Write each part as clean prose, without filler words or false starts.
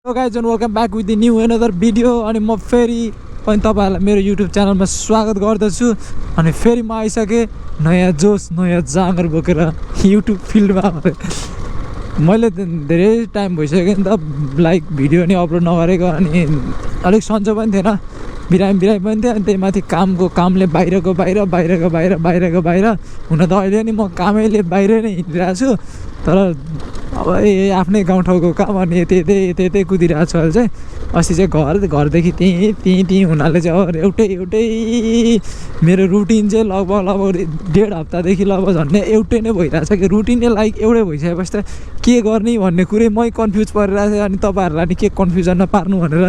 Hello guys and welcome back with the new another video अनि म फेरि पनि तपाईहरुलाई मेरो YouTube च्यानलमा स्वागत गर्दछु अनि फेरि म आइसके नयाँ जोश नयाँ जाँगर बोकेर YouTube फिल्डमा मैले धेरै टाइम भइसक्यो नि त लाइक भिडियो नि अपलोड नगरेको अनि अलिक सन्चो पनि थिएन बिरामी पनि थियो अनि त्यहीमाथि कामले बाहिरको बाहिर हुन त अहिले नि म कामैले बाहिर नै हिँडिरहेको छु तर अब आफ्नै गाउँठाउँको काम अनि यतै कुदिरहेको छु अहिले चाहिँ अस्ति चाहिँ घरदेखि त्यहीँ हुनाले चाहिँ अब एउटै मेरो रुटिन चाहिँ लगभग 1.5 हप्तादेखि लगभग झन्डै एउटै नै भइरहेको छ कि रुटिनै लाइक एउटै भइसकेपछि त के गर्ने भन्ने कुरै मै कन्फ्युज परिरहेको छ अनि तपाईँहरूलाई नि के कन्फ्युजनमा पार्नु भनेर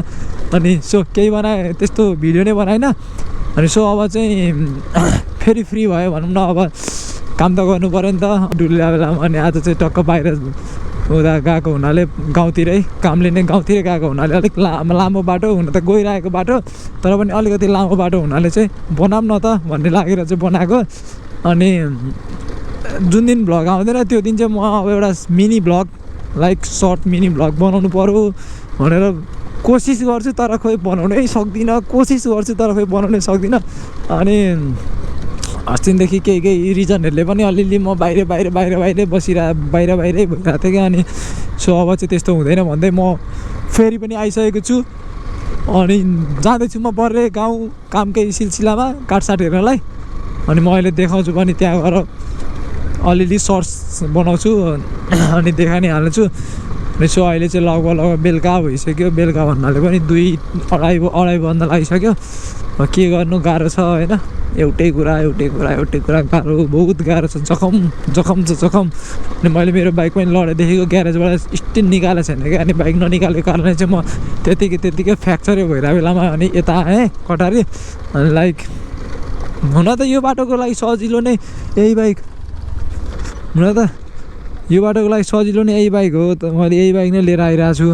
अनि सो केही बनाएँ त्यस्तो भिडियो नै बनाएन अनि सो अब चाहिँ फेरि फ्री भयो भनौँ न अब काम त गर्नु पऱ्यो नि त डुलिया बेलामा अनि आज चाहिँ टक्क बाहिर उता गएको हुनाले गाउँतिरै कामले नै गाउँतिरै गएको हुनाले अलिक लामो बाटो हुन त गइरहेको बाटो तर पनि अलिकति लामो बाटो हुनाले चाहिँ बनाऊँ न त भन्ने लागेर चाहिँ बनाएको अनि जुन दिन भ्लग आउँदैन त्यो दिन चाहिँ म अब एउटा mini vlog like short mini vlog बनाउनु पऱ्यो भनेर कोसिस गर्छु तर खोइ बनाउनै सक्दिनँ अनि अस्तिदेखि केही रिजनहरूले पनि अलिअलि म बाहिरै बसिरहेको भइरहेको थिएँ क्या अनि सो अब चाहिँ त्यस्तो हुँदैन भन्दै म फेरि पनि आइसकेको छु अनि जाँदैछु म बर्रे गाउँ कामकै सिलसिलामा काटसाट हेर्नलाई अनि म अहिले देखाउँछु पनि त्यहाँ गएर अलिअलि सर्ट्स बनाउँछु अनि देखा नि हाल्छु अनि सो अहिले चाहिँ लगभग बेलुका भइसक्यो बेलुका भन्नाले पनि 2-2.5 बज्न लागिसक्यो के गर्नु गाह्रो छ होइन एउटै कुरा गाह्रो बहुत गाह्रो छ जखम अनि मैले मेरो बाइक पनि लडेदेखिको ग्यारेजबाट स्टिल निकालेको छैन क्या अनि बाइक ननिकालेको कारणले चाहिँ म त्यतिकै फ्र्याक्चरै भइरहेको बेलामा अनि यता आएँ कटारी अनि लाइक हुन त यो बाटोको लागि सजिलो नै यही बाइक हो त मैले यही बाइक नै लिएर आइरहेको छु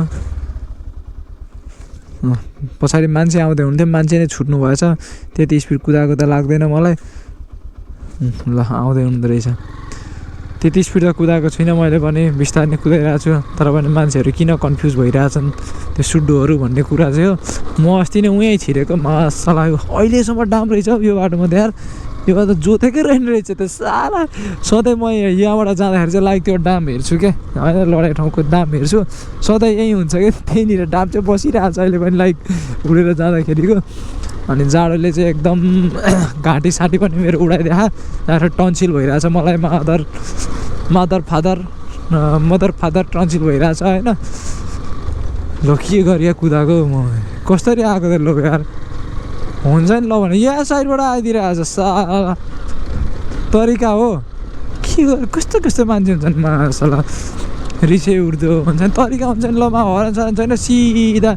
पछाडि मान्छे आउँदै हुन्थ्यो मान्छे नै छुट्नु भएछ त्यति स्पिड कुदाएको त लाग्दैन मलाई ल आउँदै हुँदो रहेछ त्यति स्पिड त कुदाएको छुइनँ मैले पनि बिस्तारै नै कुदाइरहेको छु तर पनि मान्छेहरू किन कन्फ्युज भइरहेछन् त्यो सुड्डोहरू भन्ने कुरा चाहिँ हो म अस्ति नै उहीँ छिरेको मासला अहिलेसम्म डाम रहेछ यो बाटोमा त यार यो बाटो जोतेकै रहेन रहेछ त्यो सारा सधैँ म यहाँबाट जाँदाखेरि चाहिँ लाइक त्यो डाम हेर्छु क्या होइन लडाइ ठाउँको डाम हेर्छु सधैँ यहीँ हुन्छ क्या त्यहीँनिर डाम चाहिँ बसिरहेको छ अहिले पनि लाइक उडेर जाँदाखेरिको अनि जाडोले चाहिँ एकदम घाँटी साँटी पनि मेरो उडाइदिएको त्यहाँबाट टन्सिल भइरहेछ मलाई मदर फादर टन्सिल भइरहेछ होइन ल के गरियो कुदाएको म कसरी आएको त लो यार हुन्छ नि ल भने यहाँ साइडबाट आइदिइरहेको छ साला तरिका हो के गर्नु कस्तो मान्छे हुन्छन् मासला रिसै उठ्दो हुन्छ नि तरिका हुन्छ नि ल मा हरान छैन सिधा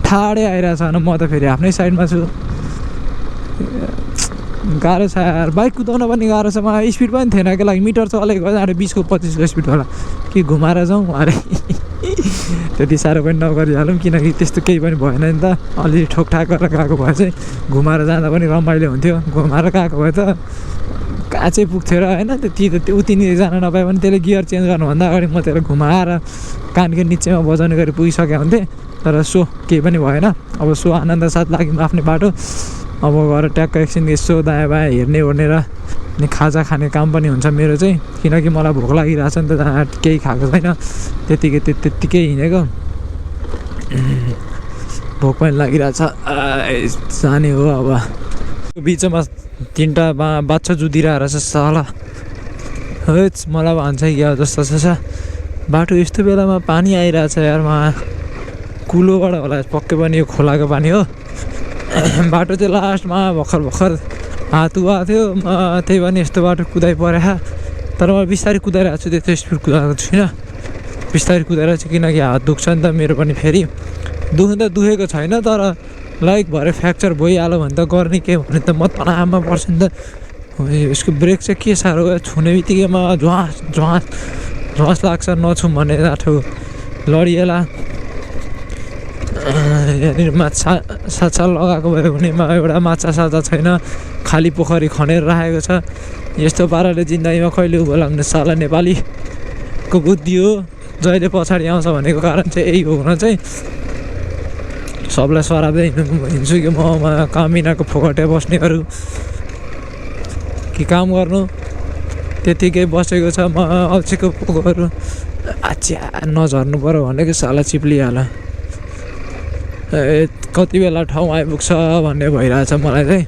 ठाडै आइरहेछ भने म त फेरि आफ्नै साइडमा छु गाह्रो छ यार बाइक कुदाउन पनि गाह्रो छ मलाई स्पिड पनि थिएन कि लागि मिटर चाहिँ अलिक भयो 20 को 25 को स्पिड होला कि घुमाएर जाउँ अरे त्यति साह्रो पनि नगरिहालौँ किनकि त्यस्तो केही पनि भएन नि त अलिअलि ठोकठाक गरेर गएको भए चाहिँ घुमाएर जाँदा पनि रमाइलो हुन्थ्यो घुमाएर गएको भए त कहाँ चाहिँ पुग्थ्यो र होइन त्यो उतिनिर जान नपाए पनि त्यसले गियर चेन्ज गर्नुभन्दा अगाडि म त्यसलाई घुमाएर कानको निचेमा बजाउने गरी पुगिसकेको हुन्थेँ तर सो केही पनि भएन अब सो आनन्द साथ लाग्यौँ आफ्नै बाटो अब गएर ट्याक्क एकछिन यसो दायाँ बायाँ हेर्ने ओर्ने र अनि खाजा खाने काम पनि हुन्छ मेरो चाहिँ किनकि मलाई भोक लागिरहेछ नि त केही खाएको छैन त्यत्तिकै हिँडेको भोक पनि लागिरहेछ जाने हो अब बिचमा 3टा बाछा जुदिरहेको रहेछ साला हेच मलाई भन्छ क्या जस्तो छ बाटो यस्तो बेलामा पानी आइरहेछ यारमा कुलोबाट होला पक्कै पनि यो खोलाको पानी हो बाटो चाहिँ लास्टमा भर्खर हात उहाँ थियो त्यही पनि यस्तो बाटो कुदाइ परेको तर म बिस्तारै कुदाइरहेको छु त्यस्तो स्पिड कुदाएको छुइनँ बिस्तारै कुदाइरहेको छु किनकि हात दुख्छ नि त मेरो पनि फेरि दुख्नु त दुखेको छैन तर लाइक भरे फ्र्याक्चर भइहाल्यो भने त गर्ने के भने त म तनावमा पर्छु नि त यसको ब्रेक चाहिँ के साह्रो छुने बित्तिकैमा झ्वास लाग्छ नछुम भने आठो लडिएला यहाँनिर माछा साछा लगाएको भयो भने एउटा माछा साछा छैन खाली पोखरी खनेर राखेको छ यस्तो पाराले जिन्दगीमा कहिले उभो लाग्ने साला नेपालीको बुद्धि हो जहिले पछाडि आउँछ भनेको कारण चाहिँ यही हो हुन चाहिँ सबलाई सराप्दै हिँड्छु कि म कामिनाको फोकटे बस्नेहरू कि काम गर्नु त्यतिकै बसेको छ म अल्छीको पोकोहरू आच्या नझर्नु पऱ्यो भनेको साला चिप्लिहाल कति बेला ठाउँ आइपुग्छ भन्ने भइरहेछ मलाई चाहिँ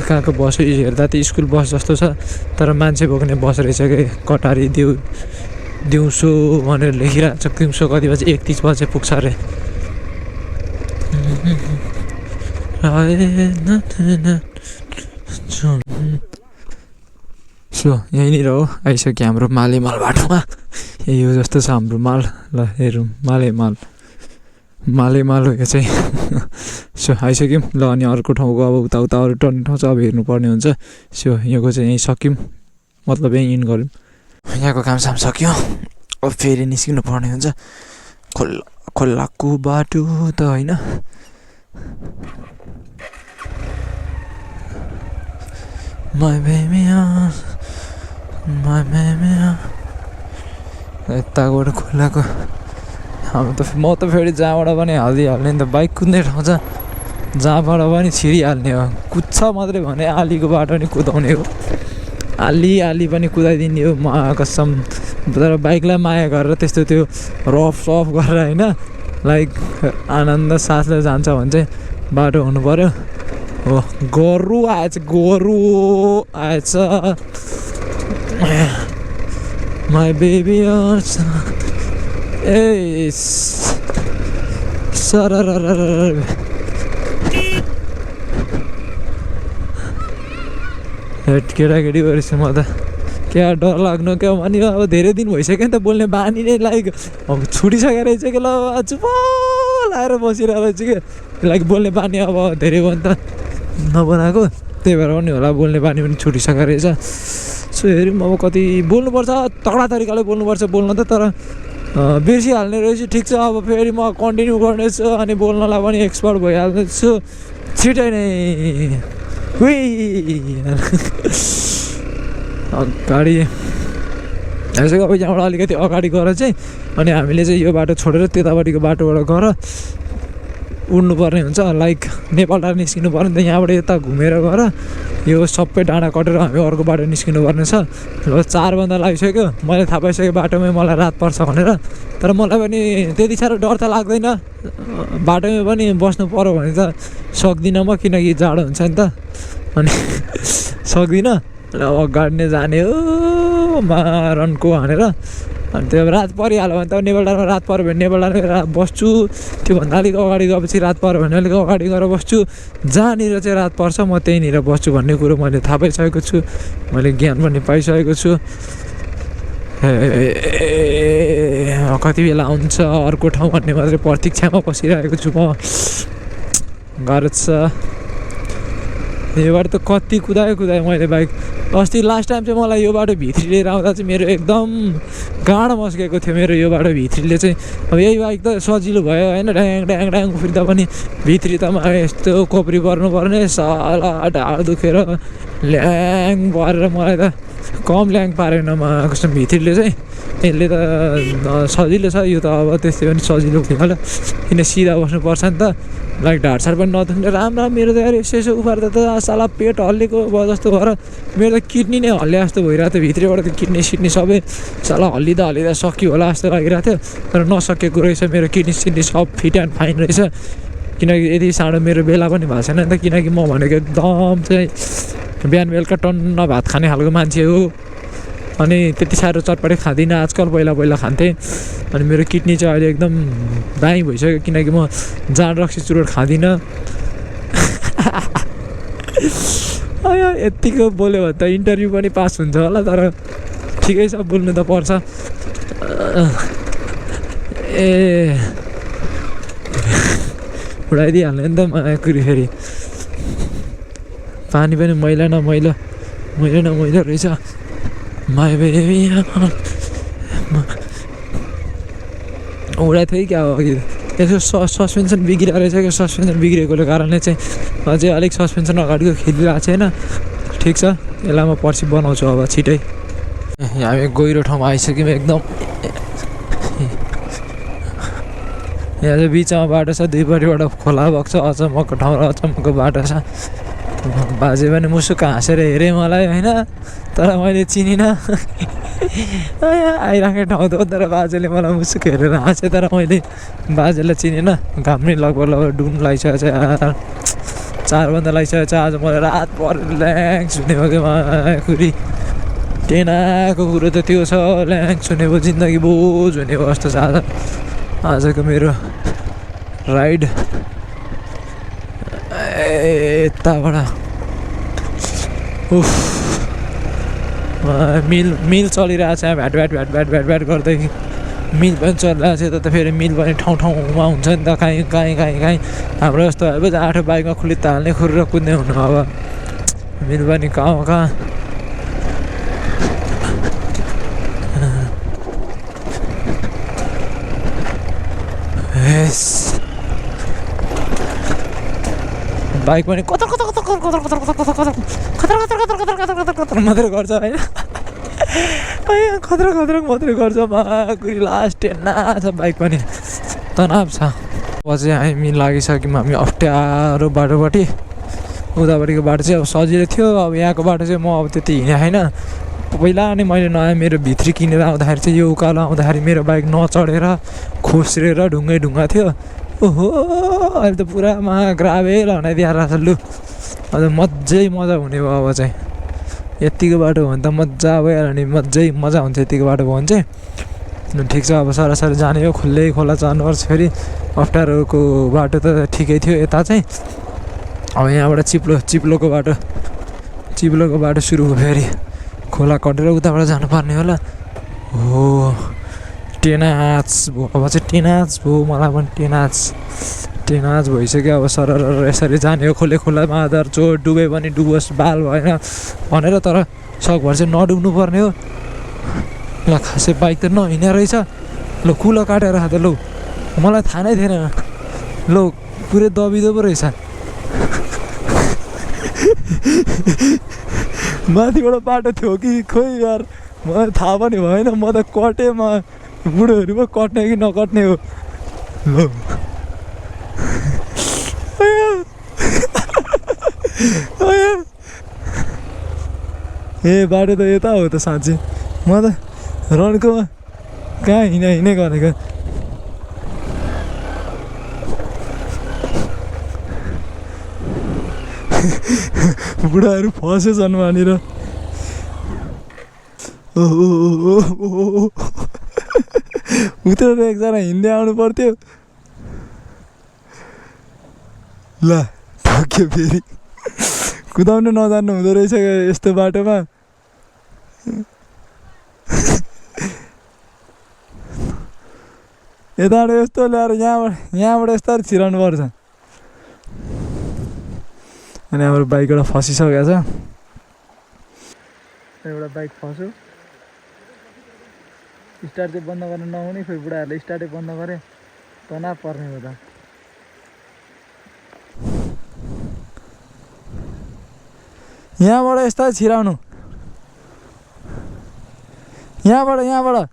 कहाँको बस हेर्दा त स्कुल बस जस्तो छ तर मान्छे बोक्ने बस रहेछ कि कटारी दिउँसो भनेर लेखिरहेको छ दिउँसो कति बजी 31 बजे पुग्छ अरे सो यहीँनिर हो आइसक्यो हाम्रो माले माल बाटोमा यही हो जस्तो छ हाम्रो माल ल हेरौँ माले माल हो यो चाहिँ सो आइसक्यौँ ल अनि अर्को ठाउँको अब उता अरू टर्ने ठाउँ चाहिँ अब हेर्नुपर्ने हुन्छ सो यहाँको चाहिँ यहीँ सक्यौँ मतलब यहीँ इन गऱ्यौँ यहाँको कामसाम सक्यो अब फेरि निस्किनु पर्ने हुन्छ खोलाको बाटो त होइन यताबाट खोलाको म त फेरि जहाँबाट पनि हालिदिइहाल्ने नि त बाइक कुद्ने ठाउँ छ जहाँबाट पनि छिरिहाल्ने हो कुद्छ मात्रै भने आलीको बाटो नि कुदाउने हो आली पनि कुदाइदिने हो म कसम तर बाइकलाई माया गरेर त्यस्तो त्यो रफ गरेर होइन लाइक आनन्द सासले जान्छ भने चाहिँ बाटो हुनु पऱ्यो हो गोरु आएछ माई बेबी ए सर केटाकेटी गरेछ म त क्या डर लाग्नु क्या अनि अब धेरै दिन भइसक्यो नि त बोल्ने बानी नै लाइक अब छुटिसकेको रहेछ कि ल चुप लाएर बसिरहेको रहेछ कि लाइक बोल्ने बानी अब धेरै भयो नि त नबनाएको त्यही भएर पनि होला बोल्ने बानी पनि छुटिसकेको रहेछ सो हेरौँ अब कति बोल्नुपर्छ तगडा तरिकाले बोल्नुपर्छ बोल्न त तर बिर्सिहाल्ने रहेछ ठिक छ अब फेरि म कन्टिन्यू गर्नेछु अनि बोल्नलाई पनि एक्सपर्ट भइहाल्नेछु छिटै नै अगाडि आइसक्यो अब यहाँबाट अलिकति अगाडि गएर चाहिँ अनि हामीले चाहिँ यो बाटो छोडेर त्यतापट्टिको बाटोबाट गएर उड्नुपर्ने हुन्छ लाइक नेपाल डाँडा निस्किनु पर्ने त यहाँबाट यता घुमेर गएर यो सबै डाँडा कटेर हामी अर्को बाटो निस्किनु पर्ने छ ल 4 बन्दा लागिसक्यो मैले थाहा पाइसकेँ बाटोमै मलाई रात पर्छ भनेर तर मलाई पनि त्यति साह्रो डर त लाग्दैन बाटोमै पनि बस्नु पऱ्यो भने त सक्दिनँ म किनकि जाडो हुन्छ नि त अनि सक्दिनँ अब अगाडि नै जाने हो मारनको भनेर अनि त्यो रात परिहाल्यो भने त नेपाल डाँडामा रात पऱ्यो भने नेपाल डाँडामा बस्छु त्योभन्दा अलिक अगाडि गएपछि रात पऱ्यो भने अलिक अगाडि गएर बस्छु जहाँनिर चाहिँ रात पर्छ म त्यहीँनिर बस्छु भन्ने कुरो मैले थाहा पाइसकेको छु मैले ज्ञान पनि पाइसकेको छु कति बेला आउँछ अर्को ठाउँ भन्ने मात्रै प्रतीक्षामा बसिरहेको छु म गर्छ यो बाटो त कति कुदाएँ मैले बाइक अस्ति लास्ट टाइम चाहिँ मलाई यो बाटो भित्री लिएर आउँदा चाहिँ मेरो एकदम गाँडो मस्केको थियो मेरो यो बाटो भित्रीले चाहिँ अब यही बाइक त सजिलो भयो होइन ड्याङ फिर्दा पनि भित्री त यस्तो कोप्री पर्नुपर्ने साला ढाड दुखेर ल्याङ परेर मलाई त कम ल्याङ पारेन कसम भित्रीले चाहिँ यसले त सजिलो छ यो त अब त्यस्तै पनि सजिलो थियो होला किन सिधा बस्नुपर्छ नि त लाइक ढाडसाड पनि नदुख्ने राम्रो मेरो त यार यसो उफार्दा त साला पेट हल्लेको भयो जस्तो भएर मेरो त किडनी नै हल्ले जस्तो भइरहेको थियो भित्रबाट त किडनी सिड्नी सबै साला हल्लिँदा सक्यो होला जस्तो लागिरहेको थियो तर नसकेको रहेछ मेरो kidney Sydney sub fit and fine रहेछ किनकि यति साह्रो मेरो बेला पनि भएको छैन नि त किनकि म भनेको एकदम चाहिँ बिहान बेलुका टन्न भात खाने खालको मान्छे हो अनि त्यति साह्रो चटपटे खाँदिनँ आजकल पहिला खान्थेँ अनि मेरो किडनी चाहिँ अहिले एकदम दामी भइसक्यो किनकि म जाँड रक्सी चुरोट खाँदिनँ यत्तिको बोल्यो भने त इन्टरभ्यू पनि पास हुन्छ होला तर ठिकै छ बोल्नु त पर्छ उडाइदिइहाल्ने नि त माकुरी फेरि पानी पनि मैला न मैला रहेछ माई बेबी उडाइ थियो क्या अघि यसो सस्पेन्सन बिग्रिरहेको रहेछ क्या सस्पेन्सन बिग्रेकोले कारणले चाहिँ अझै अलिक सस्पेन्सन अगाडिको खेलिरहेको छैन ठिक छ यसलाई म पर्सि बनाउँछु अब छिटै। हामी गहिरो ठाउँमा आइसक्यौँ एकदम। यहाँ चाहिँ बिचमा बाटो छ, दुईपट्टिबाट खोला बग्छ, अचम्मको ठाउँ र अचम्मको बाटो छ। बाजे पनि मुसुक्क हाँसेर हेरेँ मलाई होइन, तर मैले चिनिनँ। आइराखेको ठाउँ त तर बाजेले मलाई मुसुक्क हेरेर हाँसे, तर मैले बाजेलाई चिनिनँ। घाम पनि लगभग डुब्नु लागिसकेको छ यार, 4 बन्दा लागिसकेको छ। आज मलाई रात परेर ल्याङ्स हुने भयो कि खुरी टेनाको कुरो त त्यो छ, ल्याङ्स हुने भयो, जिन्दगी बोझ हुने भयो जस्तो छ आजको मेरो राइड। यताबाट उफ मिल चलिरहेको छ, VAT VAT VAT VAT VAT VAT गर्दै मिल पनि चलिरहेको छ। यता त फेरि मिल पनि ठाउँ ठाउँमा हुन्छ नि त, काहीँ हाम्रो जस्तो अब आठो बाइकमा खुलित हाल्ने खुरेर कुद्ने हुनु। अब मिल पनि कहाँ बाइक पनि कतर मात्रै गर्छ होइन, खतरा मात्रै गर्छ। माकुरी लास्ट टेन्ना छ बाइक पनि, तनाव छ। अब चाहिँ हामी लागिसक्यौँ हामी अप्ठ्यारो बाटोपट्टि। उतापट्टिको बाटो चाहिँ अब सजिलो थियो, अब यहाँको बाटो चाहिँ म अब त्यति हिँडेँ होइन। पहिला नै मैले नयाँ मेरो भित्री किनेर आउँदाखेरि चाहिँ यो उकालो आउँदाखेरि मेरो बाइक नचढेर खोस्रेर ढुङ्गा थियो। ओहो अहिले त पुरा ग्राभेल बनाइदिएर रहेछ। लु अन्त मजा हुने भयो अब चाहिँ। यतिको बाटो हो भने त मजा भइहाल्यो नि, मजा हुन्छ यतिको बाटो भयो भने चाहिँ। ठिक छ, अब सरासरी जाने हो, खुल्लै खोला जानुपर्छ। फेरि अप्ठ्यारोको बाटो त ठिकै थियो यता चाहिँ। अब यहाँबाट चिप्लोको बाटो सुरु हो, फेरि खोला कटेर उताबाट जानुपर्ने होला। हो टेनाच भयो अब चाहिँ, टेनाच भयो मलाई पनि टेनाच भइसक्यो। अब सरर यसरी जाने हो, खोलामा आधार चोट डुबे पनि डुबोस्, बाल भएन भनेर, तर सकभर चाहिँ नडुब्नु पर्ने हो। ल खासै बाइक त नहिँड्ने रहेछ। ल कुलो काटेर त लौ, मलाई थाहा नै थिएन। लौ पुरै दबिदो पो रहेछ। माथिबाट बाटो थियो कि खोइ यार, मलाई थाहा पनि भएन। म त कटेमा बुढोहरू पो कट्ने कि नकट्ने हो। ल ए बाटो त यता हो त साँच्चै। म त रन्कोमा कहाँ हिँडे गरेको। बुढाहरू फसेछन् वहाँनिर। उत्रेर एकजना हिँड्दै आउनु पर्थ्यो। ल ठक्यो, फेरि कुदाउनु नजान्नु हुँदो रहेछ यस्तो बाटोमा। यताबाट यस्तो ल्याएर यहाँबाट यस्तो छिराउनु पर्छ। अनि हाम्रो बाइक एउटा फसिसकेको छ। एउटा बाइक फस्यो, स्टार्ट चाहिँ बन्द गर्न नहुने, फेरि बुढाहरूले स्टार्टै बन्द गरे, तनाव पर्ने हो त। यहाँबाट यस्तो छिराउनु, यहाँबाट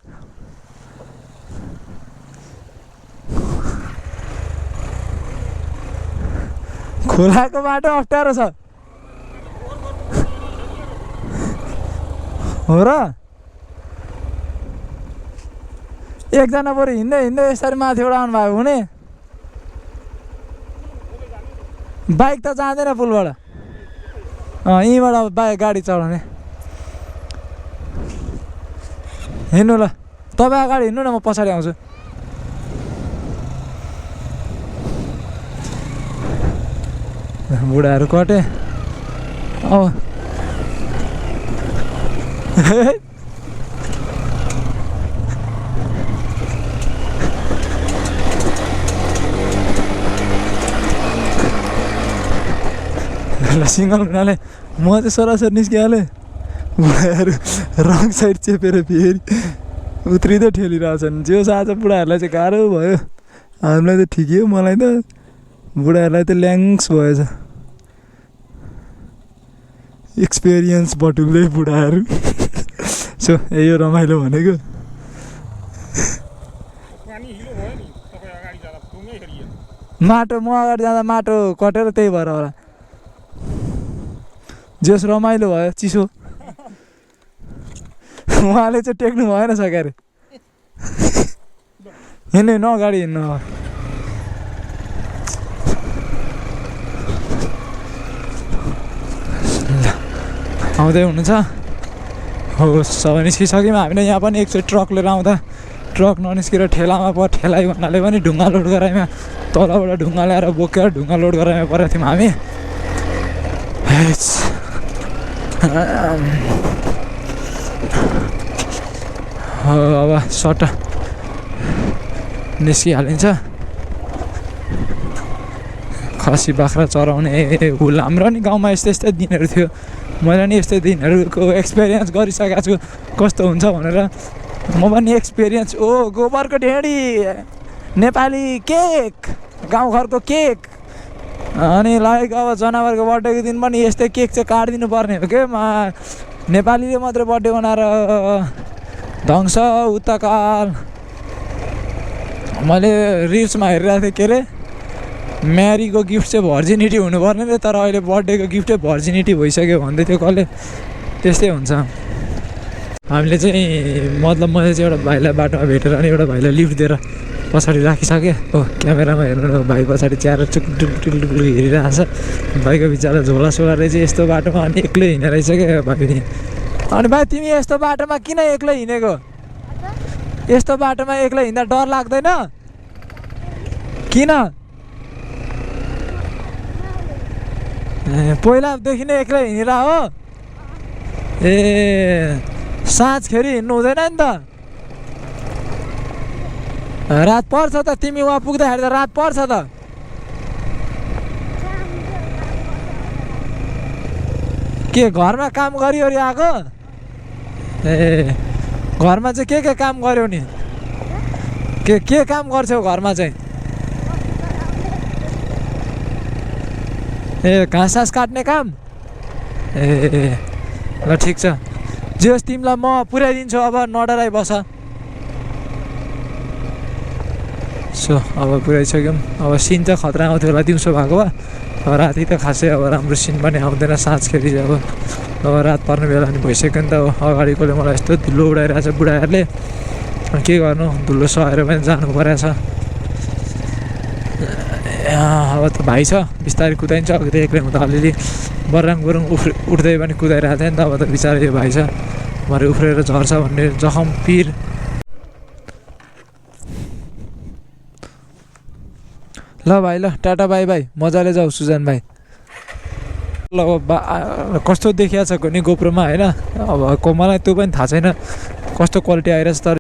खोलाको बाटो अप्ठ्यारो छ हो र। एकजना बरु हिँड्दै यसरी माथिबाट आउनु भयो हुने। बाइक त जाँदैन पुलबाट, यहीँबाट अब बाइक गाडी चढाउने। हिँड्नु ल, तपाईँ अगाडि हिँड्नु न, म पछाडि आउँछु। बुढाहरू कटे अब। सिङ्गल हुनाले म चाहिँ सरासर निस्किहालेँ। बुढाहरू रङ साइड चेपेर फेरि उत्रिँदै ठेलिरहेछन्। जो आज बुढाहरूलाई चाहिँ गाह्रो भयो, हामीलाई त ठिकै हो, मलाई त बुढाहरूलाई त ल्याङ्स भएछ। एक्सपिरियन्स बटुल्दै बुढाहरू सो यो रमाइलो भनेको माटो म अगाडि जाँदा माटो कटेर त्यही भएर होला जस रमाइलो भयो चिसो उहाँले चाहिँ टेक्नु भएन सकेर हिँड्नु न अगाडि हिँड्नु आउँदै हुनुहुन्छ हो सबै निस्किसक्यौँ हामीले यहाँ पनि एकचोटि ट्रक लिएर आउँदा ट्रक ननिस्केर ठेलामा ठेलाइ भन्नाले पनि ढुङ्गा लोड गराइमा तलबाट ढुङ्गा ल्याएर बोकेर ढुङ्गा लोड गराइमा परेको थियौँ हामी अब सट निस्किहालिन्छ खसी बाख्रा चराउने हुल हाम्रो नि गाउँमा यस्तै यस्तै दिनहरू थियो मैले नि यस्तै दिनहरूको एक्सपिरियन्स गरिसकेको छु कस्तो हुन्छ भनेर म पनि एक्सपिरियन्स गोबरको ढेँडी नेपाली केक गाउँघरको केक अनि लाइक अब जनावरको बर्थडेको दिन पनि यस्तै केक चाहिँ काटिदिनु पर्ने हो के नेपालीले मात्रै बर्थडे बनाएर ध्वंस उताकाल मैले रिल्समा हेरिरहेको थिएँ के अरे म्यारीको गिफ्ट चाहिँ भर्जिनिटी हुनुपर्ने थियो तर अहिले बर्थडेको गिफ्टै भर्जिनिटी भइसक्यो भन्दै थियो कसले त्यस्तै हुन्छ हामीले चाहिँ मतलब मैले चाहिँ एउटा भाइलाई बाटोमा भेटेर अनि एउटा भाइलाई लिफ्ट दिएर पछाडि राखिसकेँ हो क्यामेरामा हेर्नु न भाइ पछाडि च्याएर टुक्टुक हेरिरहेको छ भाइको बिचरा झोला सोलाले चाहिँ यस्तो बाटोमा अनि एक्लै हिँडेर रहेछ क्या भाइ अनि भाइ तिमी यस्तो बाटोमा किन एक्लै हिँडेको यस्तो बाटोमा एक्लै हिँड्दा डर लाग्दैन किन पहिलादेखि नै एक्लै हिँडेर हो ए साँझखेरि हिँड्नु हुँदैन नि त रात पर्छ त तिमी वहाँ पुग्दाखेरि त रात पर्छ त के घरमा काम गरिओरि आएको ए घरमा चाहिँ के काम गर्यौ नि के काम गर्छौ घरमा चाहिँ ए घाँस सास काट्ने काम ए ल ठिक छ जे होस् तिमीलाई म पुर्याइदिन्छु अब नडराइ बस सो अब पुऱ्याइसक्यौँ अब सिन चाहिँ खतरा आउँथ्यो होला दिउँसो भएको भए अब राति त खासै अब राम्रो सिन पनि आउँदैन साँझखेरि चाहिँ अब रात पर्ने बेला नि भइसक्यो नि त अब अगाडिकोले मलाई यस्तो धुलो उडाइरहेको छ बुढाहरूले के गर्नु धुलो सहेर पनि जानु परेछ अब त भाइ छ बिस्तारै कुदाइन्छ अघि त एक्लै हुँदा अलिअलि बराङ गुरुङ उठ्दै पनि कुदाइरहेको थियो नि त अब त बिचरा यो भाइ छ भरे उफ्रेर झर्छ भन्ने जखम पिर ल भाइ ल टाटा बाई बाई मजाले जाऊ सुजन भाइ ल कस्तो देखिया छ नि गोप्रोमा होइन अब मलाई त्यो पनि थाहा छैन कस्तो क्वालिटी आइरहेछ तर